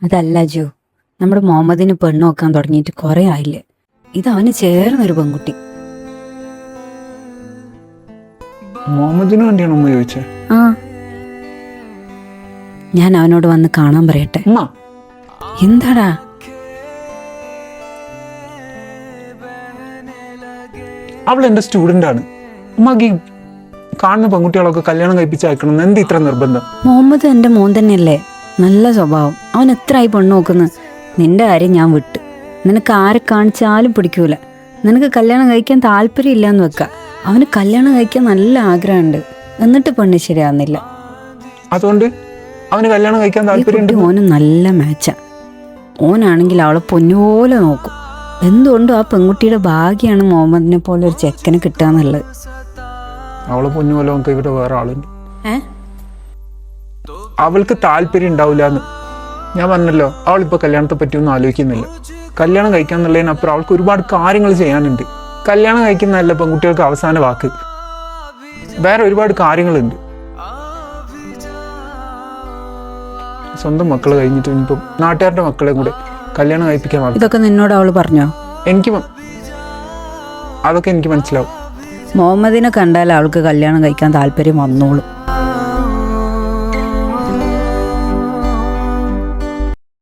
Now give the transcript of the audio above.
അതല്ല ജോ, നമ്മുടെ മുഹമ്മദിന് പെണ്ണ് നോക്കാൻ തുടങ്ങിയിട്ട് കുറെ ആയില്ലേ. ഇത് അവന് ചേർന്നൊരു പെൺകുട്ടി. മുഹമ്മദിന് വേണ്ടിയാണ് ഉമ്മ ചോദിച്ചത്? ആ, ഞാൻ അവനോട് വന്ന് കാണാൻ പറയട്ടെ. ഉമ്മ എന്താടാ? അവൾ എന്റെ സ്റ്റുഡന്റ് ആണ്. ഉമ്മക്ക് കാണുന്ന പെൺകുട്ടികളൊക്കെ കല്യാണം കഴിപ്പിച്ച് അയക്കണം എന്ത് ഇത്ര നിർബന്ധം? മുഹമ്മദ് എന്റെ മോൻ തന്നെയല്ലേ, നല്ല സ്വഭാവം. അവൻ എത്രയായി പെണ്ണ് നോക്കുന്നു. നിന്റെ കാര്യം ഞാൻ വിട്ട്. നിനക്ക് ആരെ കാണിച്ചാലും പിടിക്കൂല. നിനക്ക് കല്യാണം കഴിക്കാൻ താല്പര്യം ഇല്ലാന്ന് വെക്ക. അവന് കല്യാണം കഴിക്കാൻ നല്ല ആഗ്രഹമുണ്ട്, എന്നിട്ട് പെണ്ണ് ശരിയാവുന്നില്ല. അതുകൊണ്ട് അവന് കല്യാണം കഴിക്കാൻ താല്പര്യം. ഓന് നല്ല മാച്ചാ. ഓനാണെങ്കിൽ അവളെ പൊന്നുപോലെ നോക്കും. എന്തുകൊണ്ടും ആ പെൺകുട്ടിയുടെ ഭാഗ്യമാണ് മുഹമ്മദിനെ പോലെ ഒരു ചെക്കനെ കിട്ടുകയെന്നുള്ളത്. അവളെ പൊന്നുപോലെ നമുക്ക് ഇവിടെ വേറെ ആളുണ്ട്. അവൾക്ക് താല്പര്യം ഉണ്ടാവില്ല എന്ന് ഞാൻ പറഞ്ഞല്ലോ. അവളിപ്പോ കല്യാണത്തെ പറ്റിയൊന്നും ആലോചിക്കുന്നില്ല. കല്യാണം കഴിക്കാന്നുള്ളതിനപ്പുറം അവൾക്ക് ഒരുപാട് കാര്യങ്ങൾ ചെയ്യാനുണ്ട്. കല്യാണം കഴിക്കുന്നതല്ല പെൺകുട്ടികൾക്ക് അവസാന വാക്ക്. വേറെ ഒരുപാട് കാര്യങ്ങളുണ്ട്. സ്വന്തം മക്കള് കഴിഞ്ഞിട്ട് ഇനിയിപ്പം നാട്ടുകാരുടെ മക്കളെ കൂടെ കല്യാണം കഴിപ്പിക്കാൻ. ഇതൊക്കെ നിന്നോട് അവള് പറഞ്ഞോ? അതൊക്കെ എനിക്ക് മനസ്സിലാവും. മുഹമ്മദിനെ കണ്ടാൽ അവൾക്ക് കല്യാണം കഴിക്കാൻ താല്പര്യം വന്നോളും.